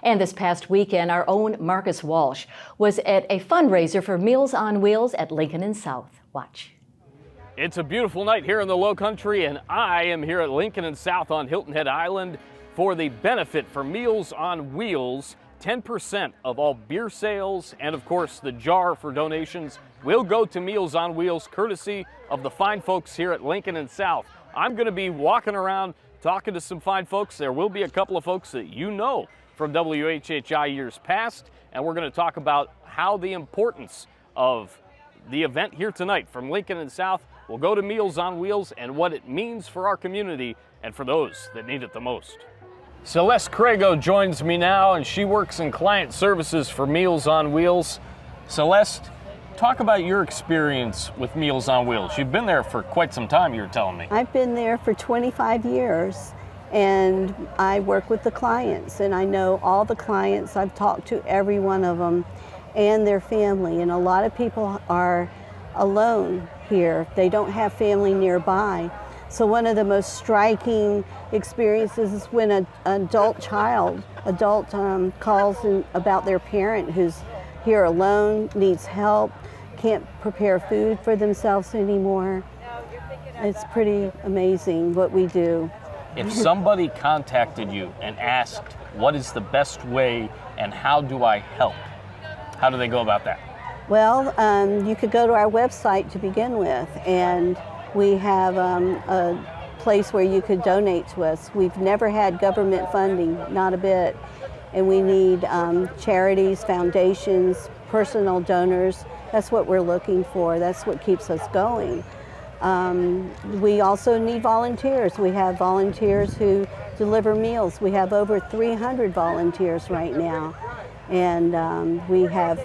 And this past weekend, our own Marcus Walsh was at a fundraiser for Meals on Wheels at Lincoln and South. Watch. It's a beautiful night here in the Lowcountry, and I am here at Lincoln and South on Hilton Head Island for the benefit for Meals on Wheels. 10% of all beer sales and, of course, the jar for donations will go to Meals on Wheels, courtesy of the fine folks here at Lincoln and South. I'm going to be walking around talking to some fine folks. There will be a couple of folks that you know from WHHI years past, and we're going to talk about how the importance of the event here tonight from Lincoln and South will go to Meals on Wheels and what it means for our community and for those that need it the most. Celeste Craygo joins me now, and she works in client services for Meals on Wheels. Celeste, talk about your experience with Meals on Wheels. You've been there for quite some time, you were telling me. I've been there for 25 years, and I work with the clients, and I know all the clients. I've talked to every one of them and their family, and a lot of people are alone here. They don't have family nearby. So one of the most striking experiences is when an adult calls about their parent who's here alone, needs help, can't prepare food for themselves anymore. It's pretty amazing what we do. If somebody contacted you and asked, what is the best way and how do I help? How do they go about that? Well, you could go to our website to begin with, and we have a place where you could donate to us. We've never had government funding, not a bit, and we need charities, foundations, personal donors. That's what we're looking for. That's what keeps us going. We also need volunteers. We have volunteers who deliver meals. We have over 300 volunteers right now, and we have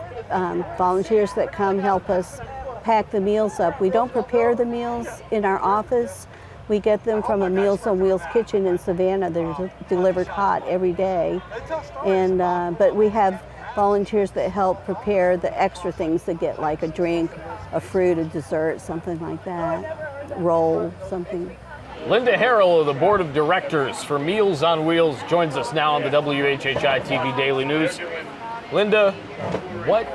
volunteers that come help us pack the meals up. We don't prepare the meals in our office. We get them from a Meals on Wheels kitchen in Savannah. They're delivered hot every day. And but we have volunteers that help prepare the extra things to get, like a drink, a fruit, a dessert, something like that, roll, something. Linda Harrell of the Board of Directors for Meals on Wheels joins us now on the WHHI-TV Daily News. Linda, what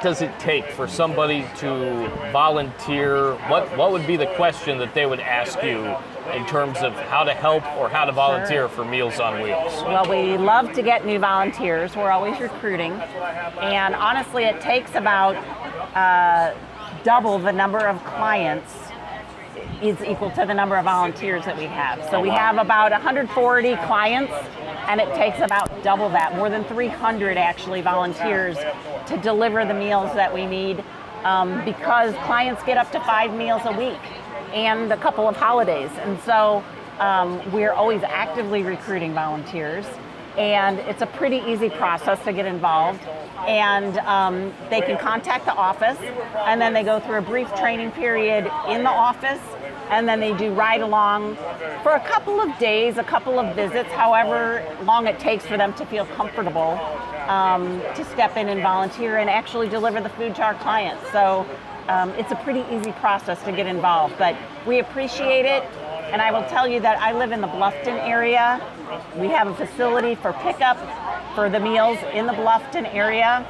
does it take for somebody to volunteer? What would be the question that they would ask you in terms of how to help or how to volunteer for Meals on Wheels? Well, we love to get new volunteers. We're always recruiting. And honestly, it takes about double the number of clients is equal to the number of volunteers that we have. So we have about 140 clients, and it takes about double that, more than 300 actually volunteers to deliver the meals that we need, because clients get up to 5 meals a week and a couple of holidays. And so we're always actively recruiting volunteers, and it's a pretty easy process to get involved. And they can contact the office, and then they go through a brief training period in the office, and then they do ride along for a couple of days, a couple of visits, however long it takes for them to feel comfortable to step in and volunteer and actually deliver the food to our clients. So it's a pretty easy process to get involved, but we appreciate it. And I will tell you that I live in the Bluffton area. We have a facility for pickup for the meals in the Bluffton area,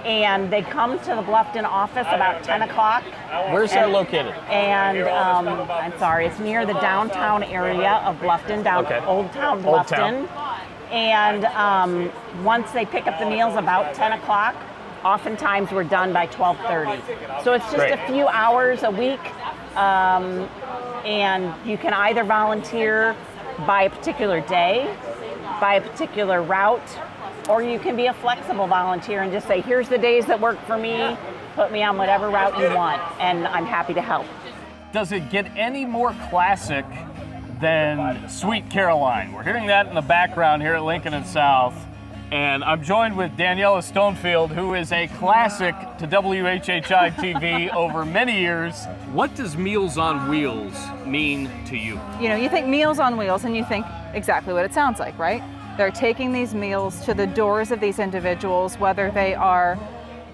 and they come to the Bluffton office about 10 o'clock. Where's that located? And I'm sorry, it's near the downtown area of Bluffton, Old Town Bluffton. Old Town. And once they pick up the meals about 10 o'clock, oftentimes we're done by 12:30. So it's just a few hours a week. And you can either volunteer by a particular day, by a particular route, or you can be a flexible volunteer and just say, here's the days that work for me, put me on whatever route you want, and I'm happy to help. Does it get any more classic than Sweet Caroline? We're hearing that in the background here at Lincoln and South. And I'm joined with Daniella Stonefield, who is a classic to WHHI-TV over many years. What does Meals on Wheels mean to you? You know, you think Meals on Wheels and you think exactly what it sounds like, right? They're taking these meals to the doors of these individuals, whether they are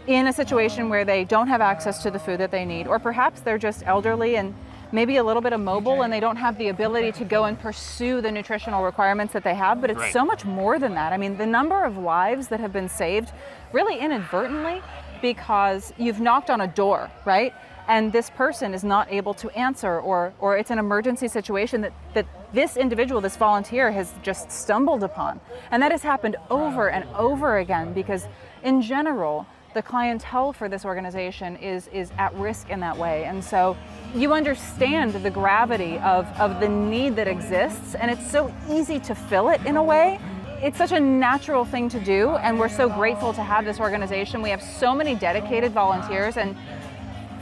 in a situation where they don't have access to the food that they need, or perhaps they're just elderly and maybe a little bit immobile and they don't have the ability to go and pursue the nutritional requirements that they have, but it's so much more than that. I mean, the number of lives that have been saved really inadvertently because you've knocked on a door, right? And this person is not able to answer, or it's an emergency situation that this individual, this volunteer, has just stumbled upon. And that has happened over and over again because in general, the clientele for this organization is at risk in that way. And so you understand the gravity of the need that exists, and it's so easy to fill it in a way. It's such a natural thing to do, and we're so grateful to have this organization. We have so many dedicated volunteers, and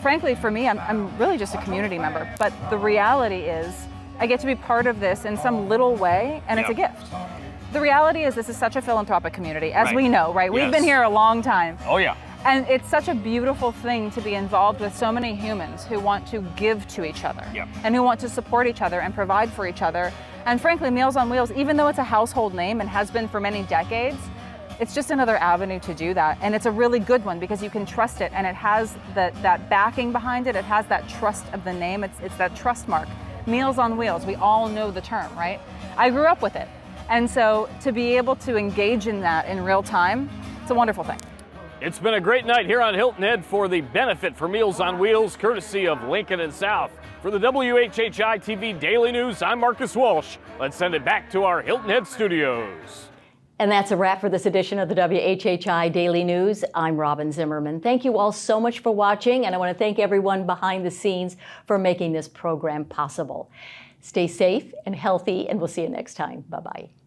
frankly, for me, I'm really just a community member. But the reality is, I get to be part of this in some little way, and it's a gift. The reality is this is such a philanthropic community, as we know, right? We've been here a long time. Oh yeah. And it's such a beautiful thing to be involved with so many humans who want to give to each other and who want to support each other and provide for each other. And frankly, Meals on Wheels, even though it's a household name and has been for many decades, it's just another avenue to do that. And it's a really good one because you can trust it, and it has that backing behind it. It has that trust of the name. It's that trust mark. Meals on Wheels, we all know the term, right? I grew up with it. And so to be able to engage in that in real time, it's a wonderful thing. It's been a great night here on Hilton Head for the benefit for Meals on Wheels, courtesy of Lincoln and South. For the WHHI-TV Daily News, I'm Marcus Walsh. Let's send it back to our Hilton Head studios. And that's a wrap for this edition of the WHHI Daily News. I'm Robyn Zimmerman. Thank you all so much for watching, and I want to thank everyone behind the scenes for making this program possible. Stay safe and healthy, and we'll see you next time. Bye-bye.